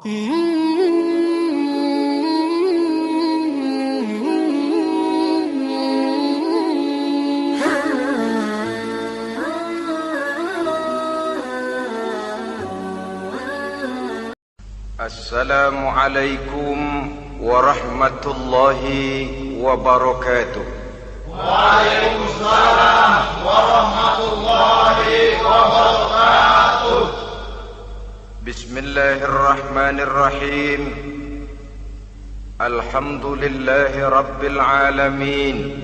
Assalamualaikum warahmatullahi wabarakatuh. Waalaikumsalam warahmatullahi wabarakatuh. Bismillahirrahmanirrahim. Alhamdulillahi rabbil alamin.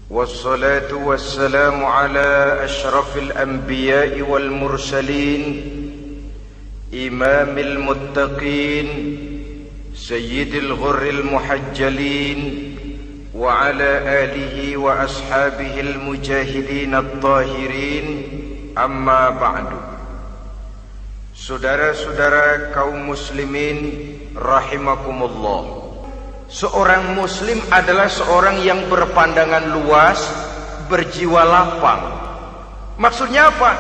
Wassalatu wassalamu ala ashrafil anbiya'i wal mursalin, imamil muttaqin, sayyidil ghurril muhajjalin, wa ala alihi wa ashabihil mujahidin at-tahirin, amma ba'du. Saudara-saudara kaum muslimin rahimakumullah, seorang muslim adalah seorang yang berpandangan luas, berjiwa lapang. Maksudnya apa?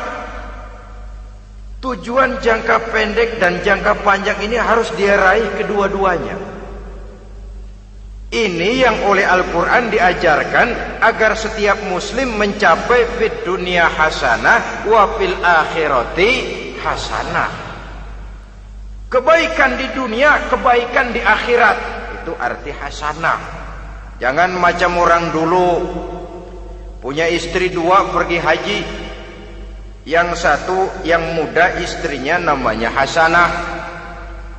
Tujuan jangka pendek dan jangka panjang ini harus dia raih kedua-duanya. Ini yang oleh Al-Quran diajarkan agar setiap muslim mencapai fid dunya hasanah wa fil akhirati hasanah. Kebaikan di dunia, kebaikan di akhirat, itu arti hasanah. Jangan macam orang dulu, punya istri dua pergi haji. Yang satu yang muda istrinya namanya Hasanah,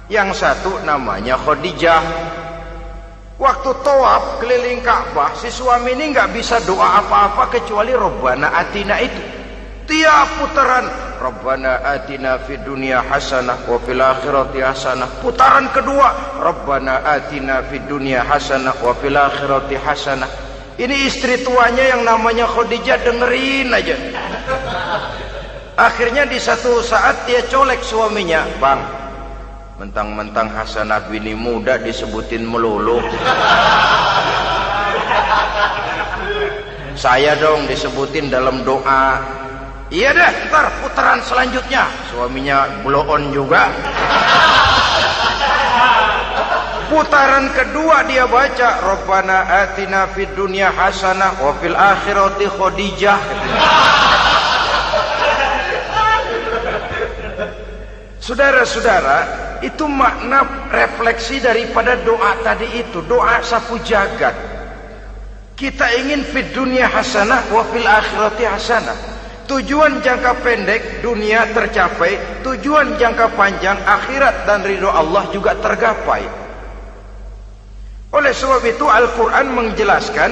yang satu namanya Khadijah. Waktu tawaf keliling Ka'bah, si suami ini nggak bisa doa apa-apa kecuali Rabbana Atina itu. Tiap putaran Rabbana Atina fid dunya hasanah wa fil akhirati hasanah. Putaran kedua Rabbana Atina fid dunya hasanah wa fil akhirati hasanah. Ini istri tuanya yang namanya Khadijah dengerin aja. Akhirnya di satu saat dia colek suaminya, "Bang, mentang-mentang Hasanah bini muda disebutin melulu. Saya dong disebutin dalam doa." "Iya deh, ntar putaran selanjutnya." Suaminya blow on juga. Putaran kedua dia baca Rabbana Atina fid dunya hasanah wa fil akhirati Khadijah. Saudara-saudara, itu makna refleksi daripada doa tadi itu, doa sapu jagat. Kita ingin fid dunya hasanah wa fil akhirati hasanah. Tujuan jangka pendek dunia tercapai, tujuan jangka panjang akhirat dan ridho Allah juga tergapai. Oleh sebab itu Al-Quran menjelaskan,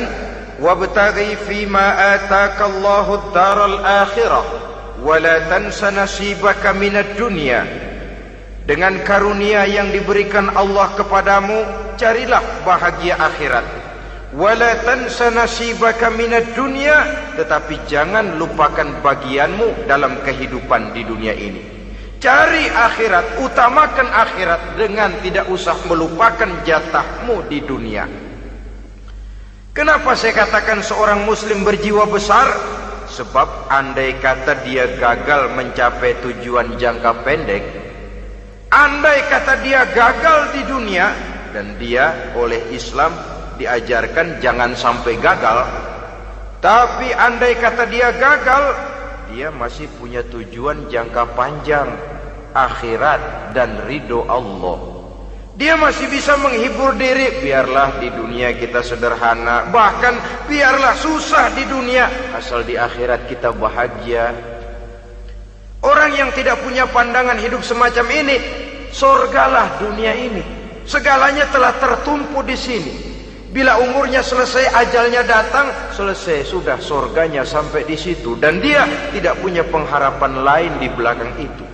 wabtaghi fima atakallahu ad-daral akhirah wala tansa nasibaka minad dunya. Dengan karunia yang diberikan Allah kepadamu, carilah bahagia akhirat. Wala tansa nasibaka minad dunya, tetapi jangan lupakan bagianmu dalam kehidupan di dunia ini. Cari akhirat, utamakan akhirat dengan tidak usah melupakan jatahmu di dunia. Kenapa saya katakan seorang muslim berjiwa besar? Sebab andai kata dia gagal mencapai tujuan jangka pendek, andai kata dia gagal di dunia, dan dia oleh Islam diajarkan jangan sampai gagal, tapi andai kata dia gagal, dia masih punya tujuan jangka panjang, akhirat dan ridho Allah. Dia masih bisa menghibur diri, biarlah di dunia kita sederhana, bahkan biarlah susah di dunia, asal di akhirat kita bahagia. Orang yang tidak punya pandangan hidup semacam ini, surgalah dunia ini, segalanya telah tertumpu di sini. Bila umurnya selesai, ajalnya datang, selesai sudah surganya sampai di situ, dan dia tidak punya pengharapan lain di belakang itu.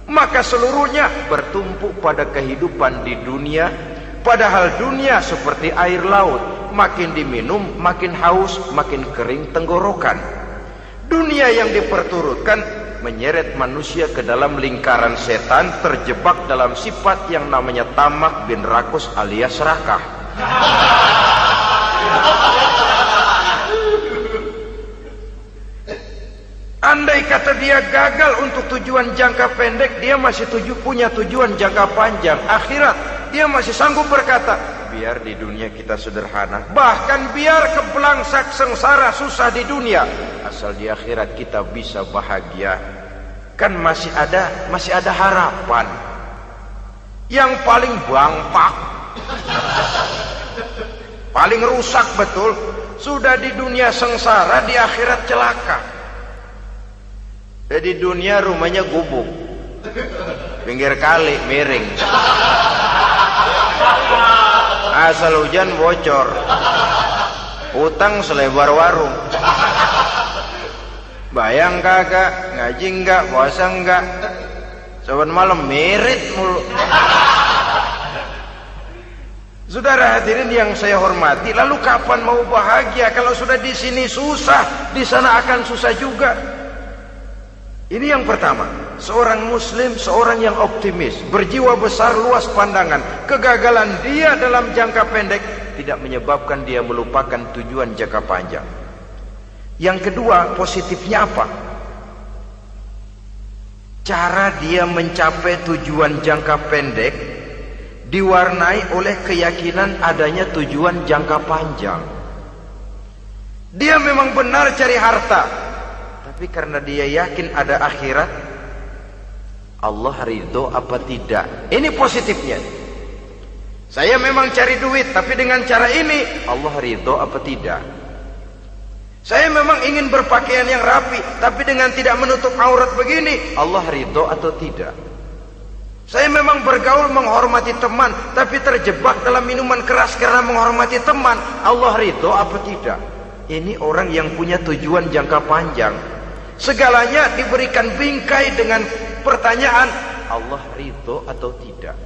Maka seluruhnya bertumpu pada kehidupan di dunia. Padahal dunia seperti air laut, makin diminum makin haus, makin kering tenggorokan. Dunia yang diperturutkan menyeret manusia ke dalam lingkaran setan, terjebak dalam sifat yang namanya tamak bin rakus alias serakah. Andai Andai kata dia gagal untuk tujuan jangka pendek, dia masih punya tujuan jangka panjang, akhirat. Dia masih sanggup berkata, biar di dunia kita sederhana, bahkan biar kebelangsak sengsara susah di dunia, asal di akhirat kita bisa bahagia. Kan masih ada harapan. Yang paling bangpak, paling rusak betul, sudah di dunia sengsara, di akhirat celaka. Jadi dunia rumahnya gubuk, pinggir kali miring, asal hujan bocor, utang selebar warung. Bayang kagak, ngaji enggak, puasa enggak, saban malam merit mulu. Saudara hadirin yang saya hormati, lalu kapan mau bahagia kalau sudah di sini susah, di sana akan susah juga. Ini yang pertama, seorang muslim, seorang yang optimis, berjiwa besar, luas pandangan. Kegagalan dia dalam jangka pendek tidak menyebabkan dia melupakan tujuan jangka panjang. Yang kedua, positifnya apa? Cara dia mencapai tujuan jangka pendek diwarnai oleh keyakinan adanya tujuan jangka panjang. Dia memang benar cari harta, tapi karena dia yakin ada akhirat, Allah ridho apa tidak. Ini positifnya. Saya memang cari duit, tapi dengan cara ini Allah ridho apa tidak. Saya memang ingin berpakaian yang rapi, tapi dengan tidak menutup aurat begini, Allah ridho atau tidak. Saya memang bergaul menghormati teman, tapi terjebak dalam minuman keras karena menghormati teman, Allah ridho apa tidak. Ini orang yang punya tujuan jangka panjang. Segalanya diberikan bingkai dengan pertanyaan, Allah ridho atau tidak.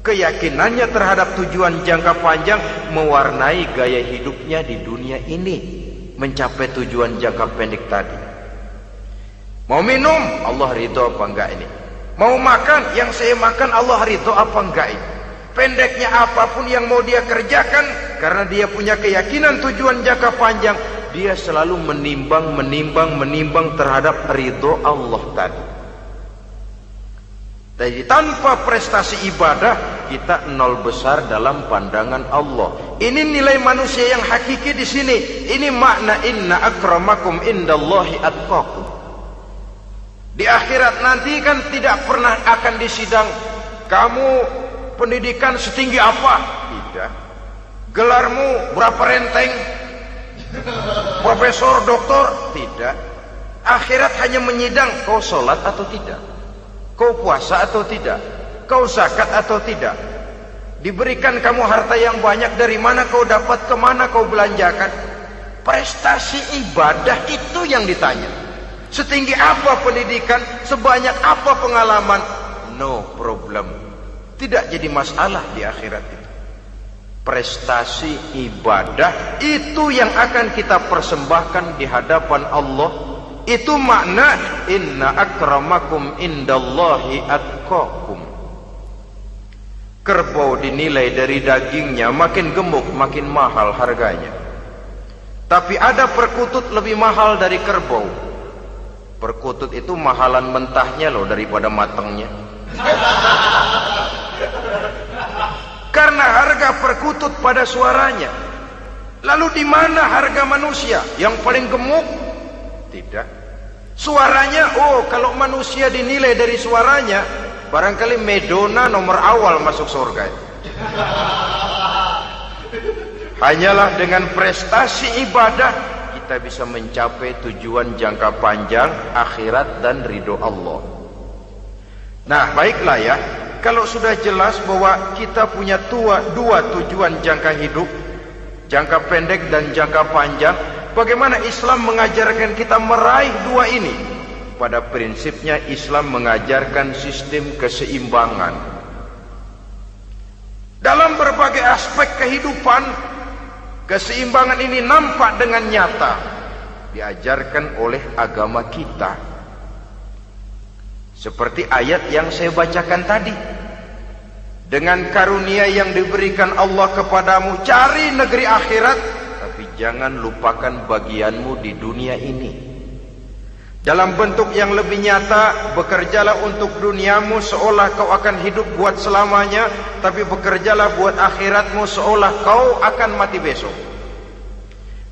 Keyakinannya terhadap tujuan jangka panjang mewarnai gaya hidupnya di dunia ini, mencapai tujuan jangka pendek tadi. Mau minum, Allah ridho apa enggak ini? Mau makan, yang saya makan Allah ridho apa enggak ini? Pendeknya apapun yang mau dia kerjakan, karena dia punya keyakinan tujuan jangka panjang, dia selalu menimbang terhadap ridho Allah tadi. Jadi tanpa prestasi ibadah, kita nol besar dalam pandangan Allah. Ini nilai manusia yang hakiki di sini. Ini makna inna akramakum indallahi atqakum. Di akhirat nanti kan tidak pernah akan disidang, kamu pendidikan setinggi apa? Tidak. Gelarmu berapa renteng? Profesor, doktor? Tidak. Akhirat hanya menyidang, kau sholat atau tidak, kau puasa atau tidak, kau zakat atau tidak. Diberikan kamu harta yang banyak, dari mana kau dapat, kemana kau belanjakan. Prestasi ibadah itu yang ditanya. Setinggi apa pendidikan, sebanyak apa pengalaman, no problem, tidak jadi masalah di akhirat itu. Prestasi ibadah itu yang akan kita persembahkan di hadapan Allah. Itu makna inna akramakum indallahi atqakum. Kerbau dinilai dari dagingnya, makin gemuk makin mahal harganya. Tapi ada perkutut lebih mahal dari kerbau. Perkutut itu mahalan mentahnya loh daripada matangnya. Karena harga perkutut pada suaranya. Lalu di mana harga manusia yang paling gemuk? Tidak. Suaranya, oh kalau manusia dinilai dari suaranya, barangkali Madonna nomor awal masuk surga. Hanyalah dengan prestasi ibadah kita bisa mencapai tujuan jangka panjang, akhirat dan ridho Allah. Nah baiklah ya, kalau sudah jelas bahwa kita punya dua tujuan jangka hidup, jangka pendek dan jangka panjang, bagaimana Islam mengajarkan kita meraih dua ini? Pada prinsipnya Islam mengajarkan sistem keseimbangan. Dalam berbagai aspek kehidupan, keseimbangan ini nampak dengan nyata diajarkan oleh agama kita. Seperti ayat yang saya bacakan tadi. Dengan karunia yang diberikan Allah kepadamu, cari negeri akhirat, tapi jangan lupakan bagianmu di dunia ini. Dalam bentuk yang lebih nyata, bekerjalah untuk duniamu seolah kau akan hidup buat selamanya, tapi bekerjalah buat akhiratmu seolah kau akan mati besok.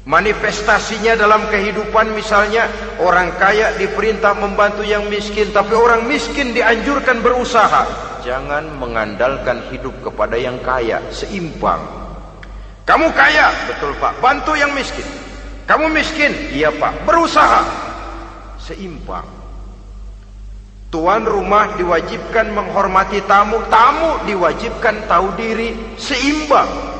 Manifestasinya dalam kehidupan, misalnya orang kaya diperintah membantu yang miskin, tapi orang miskin dianjurkan berusaha. Jangan mengandalkan hidup kepada yang kaya, seimbang. Kamu kaya, betul Pak, bantu yang miskin. Kamu miskin, iya Pak, berusaha. Seimbang. Tuan rumah diwajibkan menghormati tamu, tamu diwajibkan tahu diri, seimbang.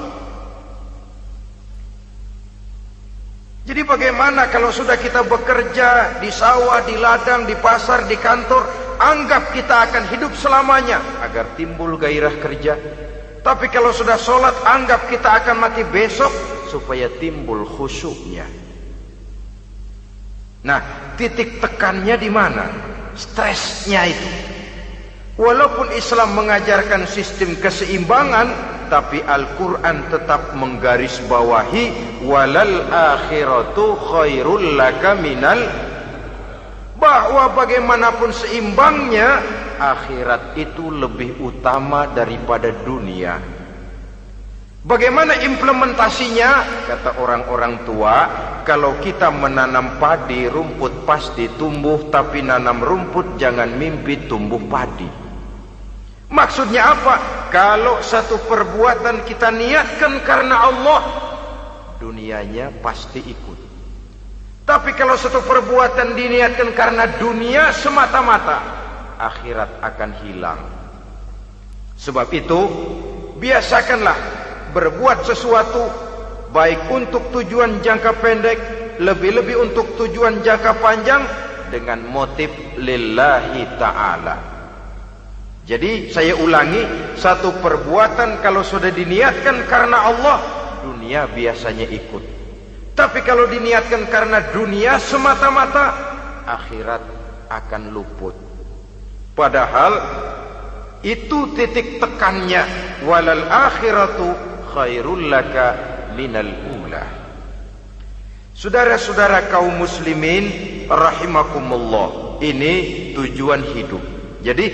Jadi bagaimana kalau sudah kita bekerja di sawah, di ladang, di pasar, di kantor, anggap kita akan hidup selamanya agar timbul gairah kerja. Tapi kalau sudah sholat, anggap kita akan mati besok supaya timbul khusyuknya. Nah, titik tekannya di mana? Stresnya itu. Walaupun Islam mengajarkan sistem keseimbangan, tapi Al-Quran tetap menggarisbawahi walal akhiratu khairul laka minal, bahwa bagaimanapun seimbangnya, akhirat itu lebih utama daripada dunia. Bagaimana implementasinya? Kata orang-orang tua, kalau kita menanam padi, rumput pasti tumbuh, tapi nanam rumput jangan mimpi tumbuh padi. Maksudnya apa? Kalau satu perbuatan kita niatkan karena Allah, dunianya pasti ikut. Tapi kalau satu perbuatan diniatkan karena dunia semata-mata, akhirat akan hilang. Sebab itu, biasakanlah berbuat sesuatu baik untuk tujuan jangka pendek, lebih-lebih untuk tujuan jangka panjang, dengan motif lillahi ta'ala. Jadi saya ulangi, satu perbuatan kalau sudah diniatkan karena Allah, dunia biasanya ikut. Tapi kalau diniatkan karena dunia semata-mata, akhirat akan luput. Padahal itu titik tekannya, walal akhiratu khairul laka minal ula. Saudara-saudara kaum muslimin rahimakumullah, ini tujuan hidup. Jadi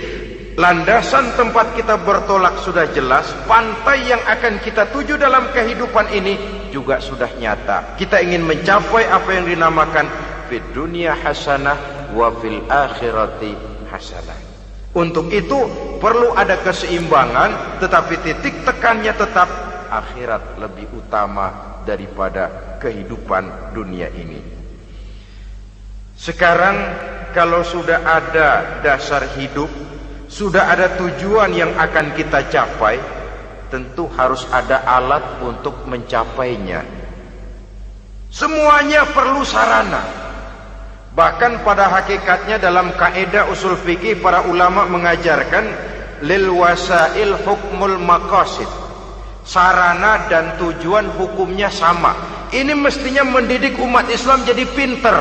landasan tempat kita bertolak sudah jelas, pantai yang akan kita tuju dalam kehidupan ini juga sudah nyata. Kita ingin mencapai apa yang dinamakan fid dunya hasanah wa fil akhirati hasanah. Untuk itu perlu ada keseimbangan, tetapi titik tekannya tetap akhirat lebih utama daripada kehidupan dunia ini. Sekarang kalau sudah ada dasar hidup, sudah ada tujuan yang akan kita capai, tentu harus ada alat untuk mencapainya. Semuanya perlu sarana. Bahkan pada hakikatnya dalam kaidah usul fikih para ulama mengajarkan lil wasail hukmul maqasid. Sarana dan tujuan hukumnya sama. Ini mestinya mendidik umat Islam jadi pinter.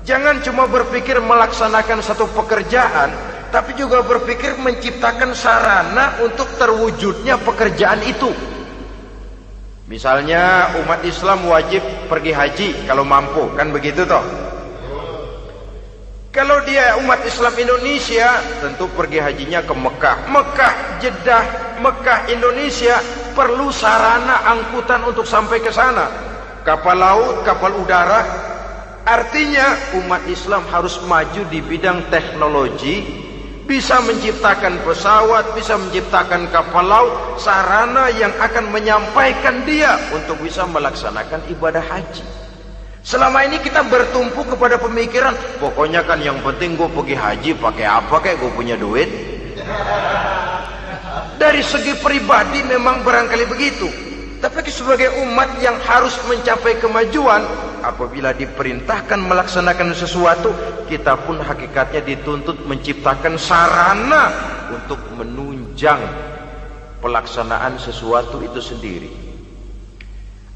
Jangan cuma berpikir melaksanakan satu pekerjaan, tapi juga berpikir menciptakan sarana untuk terwujudnya pekerjaan itu. Misalnya umat Islam wajib pergi haji kalau mampu, kan begitu toh? Kalau dia umat Islam Indonesia, tentu pergi hajinya ke Mekah. Mekah, Jeddah, Mekah, Indonesia, perlu sarana angkutan untuk sampai ke sana. Kapal laut, kapal udara. Artinya umat Islam harus maju di bidang teknologi, bisa menciptakan pesawat, bisa menciptakan kapal laut, sarana yang akan menyampaikan dia untuk bisa melaksanakan ibadah haji. Selama ini kita bertumpu kepada pemikiran, pokoknya kan yang penting gue pergi haji pakai apa kayak gue punya duit. Dari segi pribadi memang barangkali begitu. Tapi sebagai umat yang harus mencapai kemajuan, apabila diperintahkan melaksanakan sesuatu, kita pun hakikatnya dituntut menciptakan sarana untuk menunjang pelaksanaan sesuatu itu sendiri.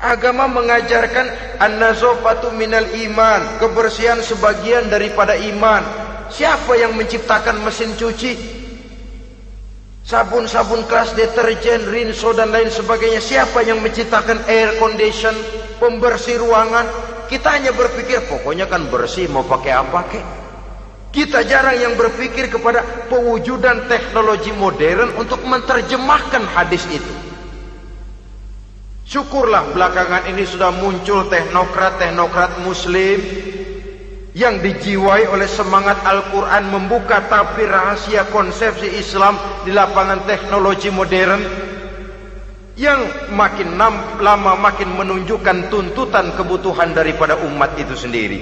Agama mengajarkan an-nazafatu minal iman, kebersihan sebagian daripada iman. Siapa yang menciptakan mesin cuci, sabun-sabun keras, deterjen, rinso dan lain sebagainya? Siapa yang menciptakan air condition, pembersih ruangan? Kita hanya berpikir pokoknya kan bersih, mau pakai apa kek. Kita jarang yang berpikir kepada pewujudan teknologi modern untuk menerjemahkan hadis itu. Syukurlah belakangan ini sudah muncul teknokrat-teknokrat muslim yang dijiwai oleh semangat Al-Quran membuka tabir rahasia konsepsi Islam di lapangan teknologi modern yang makin lama makin menunjukkan tuntutan kebutuhan daripada umat itu sendiri.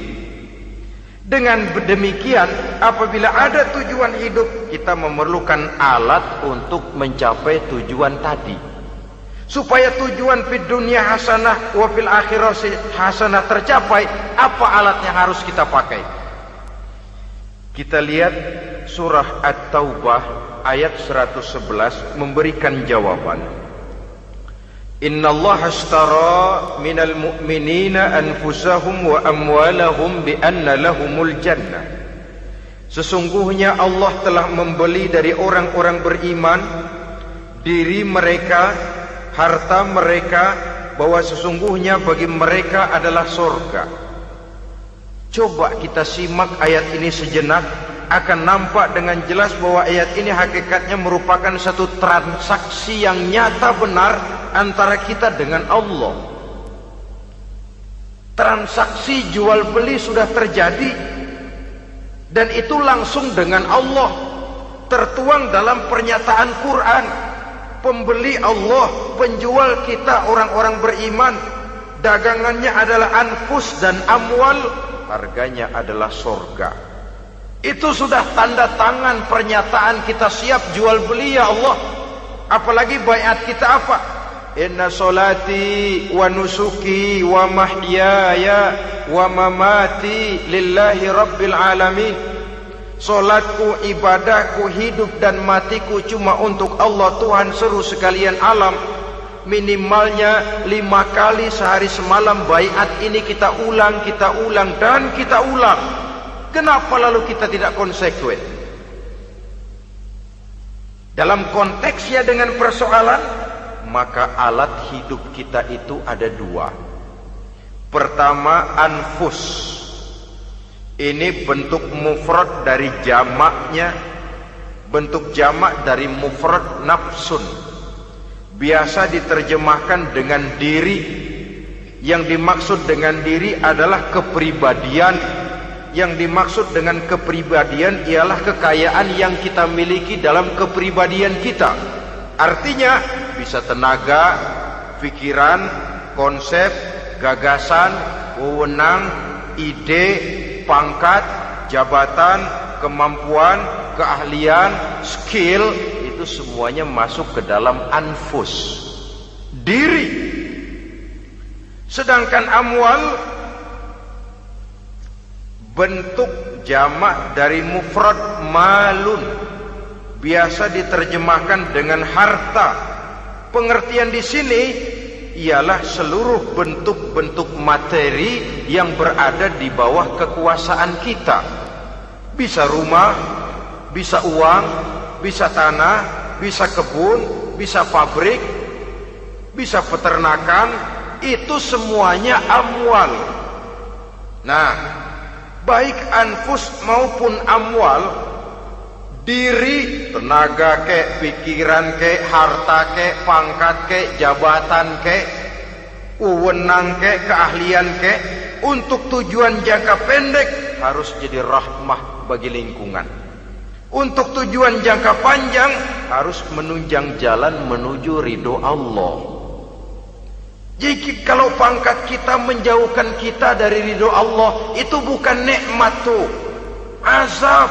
Dengan demikian, apabila ada tujuan hidup, kita memerlukan alat untuk mencapai tujuan tadi. Supaya tujuan fid dunya hasanah wa fil akhirati hasanah tercapai, apa alat yang harus kita pakai? Kita lihat surah At-Taubah ayat 111 memberikan jawaban. Innallaha ashtara minal mu'minina anfusahum wa amwalahum bi anna lahumul jannah. Sesungguhnya Allah telah membeli dari orang-orang beriman diri mereka, harta mereka, bahwa sesungguhnya bagi mereka adalah surga. Coba kita simak ayat ini sejenak, akan nampak dengan jelas bahwa ayat ini hakikatnya merupakan satu transaksi yang nyata benar antara kita dengan Allah. Transaksi jual beli sudah terjadi, dan itu langsung dengan Allah, tertuang dalam pernyataan Quran. Pembeli Allah, penjual kita orang-orang beriman, dagangannya adalah anfus dan amwal, harganya adalah surga. Itu sudah tanda tangan pernyataan kita siap jual beli ya Allah. Apalagi baiat kita apa? Inna solati wa nusuki wa mahyaya wa mamati lillahi rabbil alamin. Solatku, ibadahku, hidup dan matiku cuma untuk Allah Tuhan seluruh sekalian alam. Minimalnya 5 kali sehari semalam baiat ini kita ulang dan kita ulang. Kenapa lalu kita tidak konsekuen? Dalam konteksnya dengan persoalan, maka alat hidup kita itu ada 2. Pertama, anfus. Ini bentuk mufrad dari jamaknya, bentuk jamak dari mufrad nafsun. Biasa diterjemahkan dengan diri. Yang dimaksud dengan diri adalah kepribadian. Yang dimaksud dengan kepribadian ialah kekayaan yang kita miliki dalam kepribadian kita. Artinya bisa tenaga, pikiran, konsep, gagasan, wewenang, ide, pangkat, jabatan, kemampuan, keahlian, skill, itu semuanya masuk ke dalam anfus, diri. Sedangkan amwal bentuk jamak dari mufrad malun, biasa diterjemahkan dengan harta. Pengertian di sini ialah seluruh bentuk-bentuk materi yang berada di bawah kekuasaan kita. Bisa rumah, bisa uang, bisa tanah, bisa kebun, bisa pabrik, bisa peternakan, itu semuanya amwal. Nah, baik anfus maupun amwal, diri, tenaga kek, pikiran kek, harta kek, pangkat kek, jabatan kek, wewenang kek, keahlian kek, untuk tujuan jangka pendek harus jadi rahmah bagi lingkungan. Untuk tujuan jangka panjang harus menunjang jalan menuju ridho Allah. Jadi kalau pangkat kita menjauhkan kita dari ridho Allah, itu bukan nikmat tuh, azab.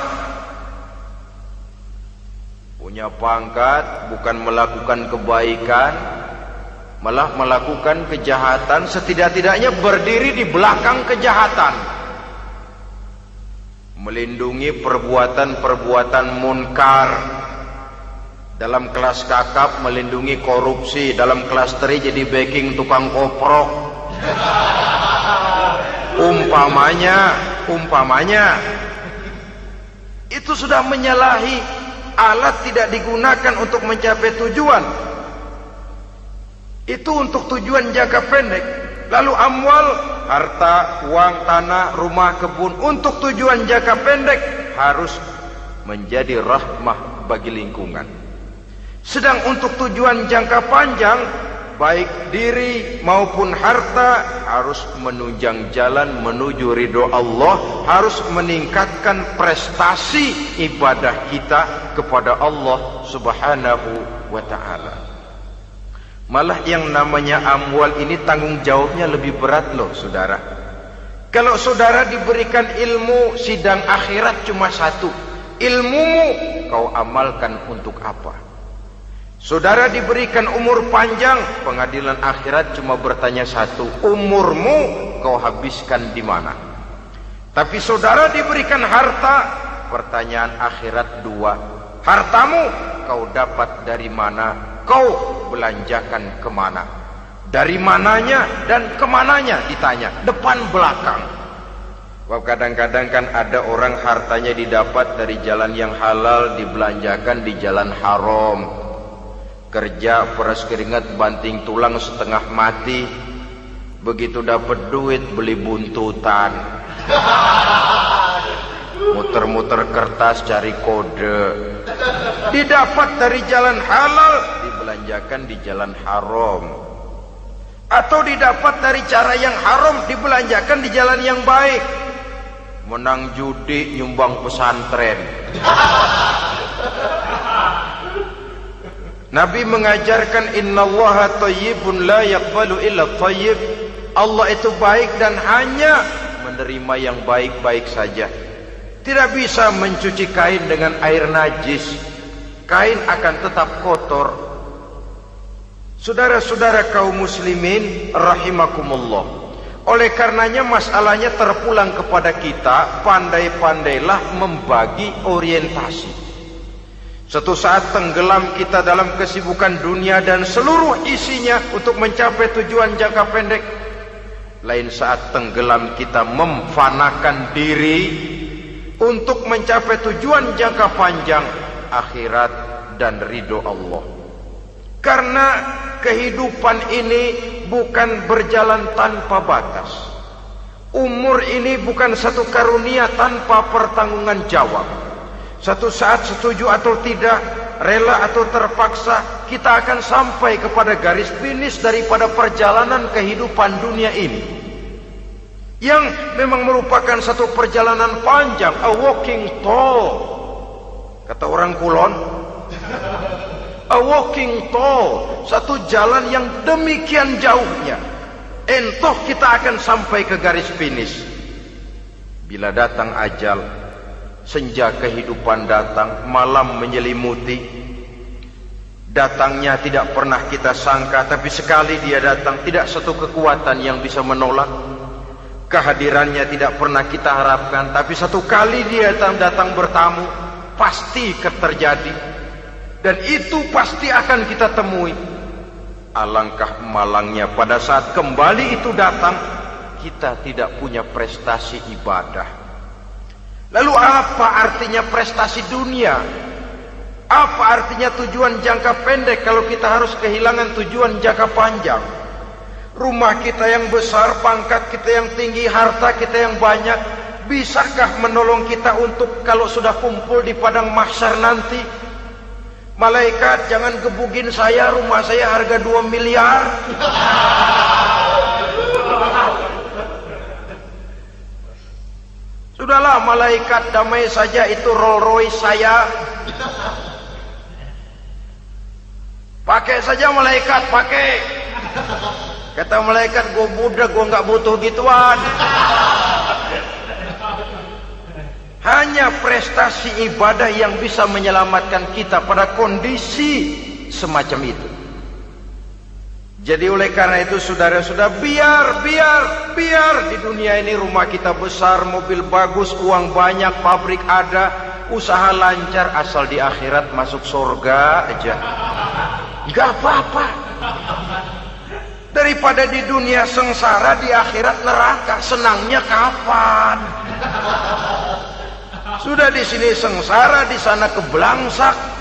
Punya pangkat bukan melakukan kebaikan, malah melakukan kejahatan, setidak-tidaknya berdiri di belakang kejahatan, melindungi perbuatan-perbuatan munkar. Dalam kelas kakap melindungi korupsi, dalam kelas teri jadi backing tukang koprok. Umpamanya itu sudah menyalahi. Alat tidak digunakan untuk mencapai tujuan, itu untuk tujuan jangka pendek. Lalu amwal harta, uang, tanah, rumah, kebun untuk tujuan jangka pendek harus menjadi rahmah bagi lingkungan. Sedang untuk tujuan jangka panjang, baik diri maupun harta harus menunjang jalan menuju ridho Allah, harus meningkatkan prestasi ibadah kita kepada Allah Subhanahu wa ta'ala. Malah yang namanya amwal ini tanggung jawabnya lebih berat loh saudara. Kalau saudara diberikan ilmu, sidang akhirat cuma satu, ilmumu kau amalkan untuk apa? Saudara diberikan umur panjang, pengadilan akhirat cuma bertanya satu, umurmu kau habiskan di mana? Tapi saudara diberikan harta, pertanyaan akhirat dua, hartamu kau dapat dari mana? Kau belanjakan kemana? Dari mananya dan kemananya ditanya, depan belakang. Kadang-kadang kan ada orang hartanya didapat dari jalan yang halal, dibelanjakan di jalan haram. Kerja peras keringat banting tulang setengah mati, begitu dapat duit beli buntutan, muter-muter kertas cari kode. Didapat dari jalan halal, dibelanjakan di jalan haram. Atau didapat dari cara yang haram, dibelanjakan di jalan yang baik. Menang judi, nyumbang pesantren. Nabi mengajarkan innallaha thayyibun la yaqbalu illa thayyib. Allah itu baik dan hanya menerima yang baik-baik saja. Tidak bisa mencuci kain dengan air najis. Kain akan tetap kotor. Saudara-saudara kaum muslimin rahimakumullah. Oleh karenanya masalahnya terpulang kepada kita, pandai-pandailah membagi orientasi. Suatu saat tenggelam kita dalam kesibukan dunia dan seluruh isinya untuk mencapai tujuan jangka pendek. Lain saat tenggelam kita memfanakan diri untuk mencapai tujuan jangka panjang, akhirat dan ridho Allah. Karena kehidupan ini bukan berjalan tanpa batas. Umur ini bukan satu karunia tanpa pertanggungan jawab. Satu saat setuju atau tidak, rela atau terpaksa, kita akan sampai kepada garis finish daripada perjalanan kehidupan dunia ini, yang memang merupakan satu perjalanan panjang, a walking tall. Kata orang Kulon, a walking tall, satu jalan yang demikian jauhnya. Entoh kita akan sampai ke garis finish. Bila datang ajal, senja kehidupan datang, malam menyelimuti. Datangnya tidak pernah kita sangka, tapi sekali dia datang, tidak satu kekuatan yang bisa menolak. Kehadirannya tidak pernah kita harapkan, tapi satu kali dia datang bertamu, pasti terjadi. Dan itu pasti akan kita temui. Alangkah malangnya pada saat kembali itu datang, kita tidak punya prestasi ibadah. Lalu apa artinya prestasi dunia? Apa artinya tujuan jangka pendek kalau kita harus kehilangan tujuan jangka panjang? Rumah kita yang besar, pangkat kita yang tinggi, harta kita yang banyak, bisakah menolong kita untuk kalau sudah kumpul di padang mahsyar nanti? Malaikat, jangan gebugin saya, rumah saya harga 2 miliar. Sudahlah malaikat, damai saja, itu Rolls Royce saya. Pakai saja malaikat, pakai. Kata malaikat, gue budak, gue nggak butuh gituan. Hanya prestasi ibadah yang bisa menyelamatkan kita pada kondisi semacam itu. Jadi oleh karena itu saudara-saudara, biar di dunia ini rumah kita besar, mobil bagus, uang banyak, pabrik ada, usaha lancar, asal di akhirat masuk surga aja. Gak apa-apa. Daripada di dunia sengsara, di akhirat neraka, senangnya kapan? Sudah di sini sengsara, di sana kebelangsak.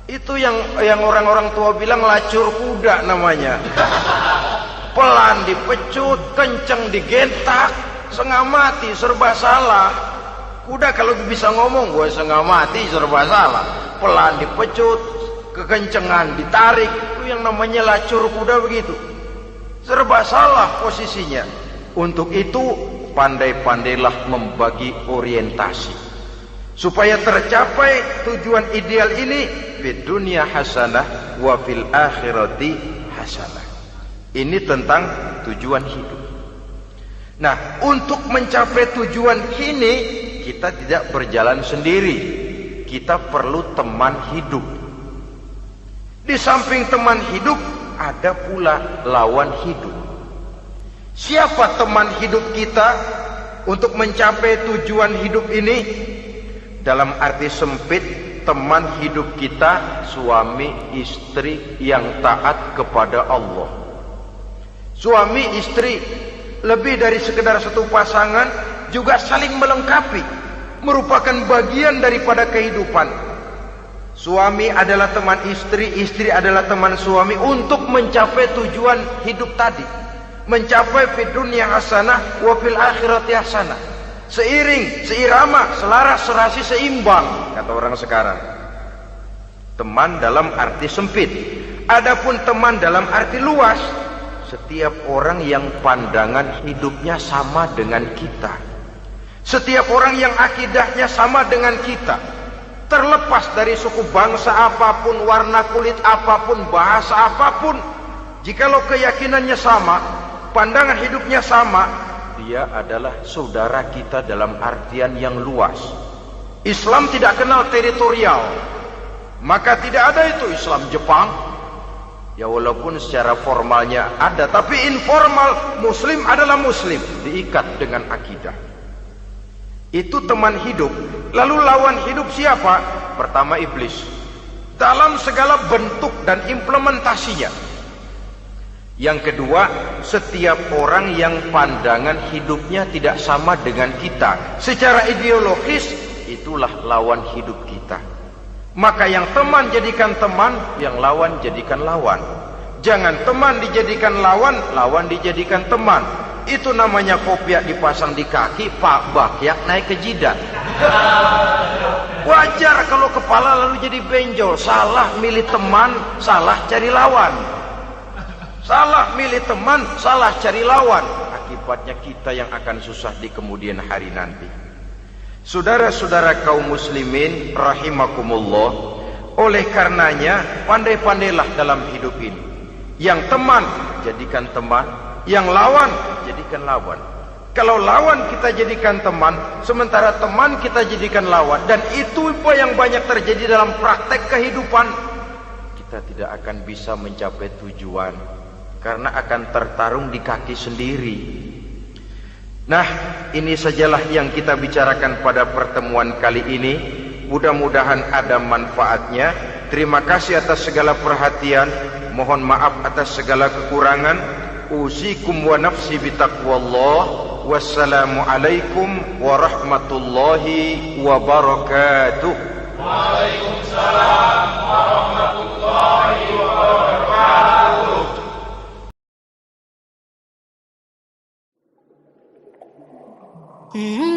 Itu yang orang-orang tua bilang lacur kuda namanya. pelan dipecut, kenceng digentak, setengah mati, serba salah. Kuda kalau bisa ngomong, gue setengah mati, serba salah. Pelan dipecut, kekencengan ditarik, itu yang namanya lacur kuda begitu. Serba salah posisinya. Untuk itu pandai-pandailah membagi orientasi supaya tercapai tujuan ideal ini, fid dunya hasanah wa fil akhirati hasanah. Ini tentang tujuan hidup. Nah, untuk mencapai tujuan ini kita tidak berjalan sendiri. Kita perlu teman hidup. Di samping teman hidup ada pula lawan hidup. Siapa teman hidup kita untuk mencapai tujuan hidup ini? Dalam arti sempit, teman hidup kita suami istri yang taat kepada Allah. Suami istri lebih dari sekedar satu pasangan, juga saling melengkapi, merupakan bagian daripada kehidupan. Suami adalah teman istri, istri adalah teman suami untuk mencapai tujuan hidup tadi, mencapai fid dunya hasanah wa fil akhirati hasanah. Seiring, seirama, selaras, serasi, seimbang, kata orang sekarang. Teman dalam arti sempit. Adapun teman dalam arti luas, setiap orang yang pandangan hidupnya sama dengan kita, setiap orang yang akidahnya sama dengan kita, terlepas dari suku bangsa apapun, warna kulit apapun, bahasa apapun, jikalau keyakinannya sama, pandangan hidupnya sama, dia adalah saudara kita dalam artian yang luas. Islam tidak kenal teritorial, maka tidak ada itu Islam Jepang. Ya walaupun secara formalnya ada, tapi informal Muslim adalah Muslim, diikat dengan akidah. Itu teman hidup. Lalu lawan hidup siapa? Pertama iblis, dalam segala bentuk dan implementasinya. Yang kedua, setiap orang yang pandangan hidupnya tidak sama dengan kita secara ideologis, itulah lawan hidup kita. Maka yang teman jadikan teman, yang lawan jadikan lawan. Jangan teman dijadikan lawan, lawan dijadikan teman. Itu namanya kopiah dipasang di kaki, pak bakyak naik ke jidat. Wajar kalau kepala lalu jadi benjol. Salah milih teman, salah cari lawan. Salah milih teman, salah cari lawan. Akibatnya kita yang akan susah di kemudian hari nanti. Saudara-saudara kaum muslimin rahimakumullah, oleh karenanya pandai-pandailah dalam hidup ini. Yang teman jadikan teman, yang lawan jadikan lawan. Kalau lawan kita jadikan teman, sementara teman kita jadikan lawan, dan itu apa yang banyak terjadi dalam praktek kehidupan, kita tidak akan bisa mencapai tujuan, karena akan tertarung di kaki sendiri. Nah, ini sajalah yang kita bicarakan pada pertemuan kali ini. Mudah-mudahan ada manfaatnya. Terima kasih atas segala perhatian. Mohon maaf atas segala kekurangan. Usikum wa nafsi bitaqwallah. Wassalamualaikum warahmatullahi wabarakatuh. Waalaikumsalam warahmatullahi wabarakatuh. Mm-hmm.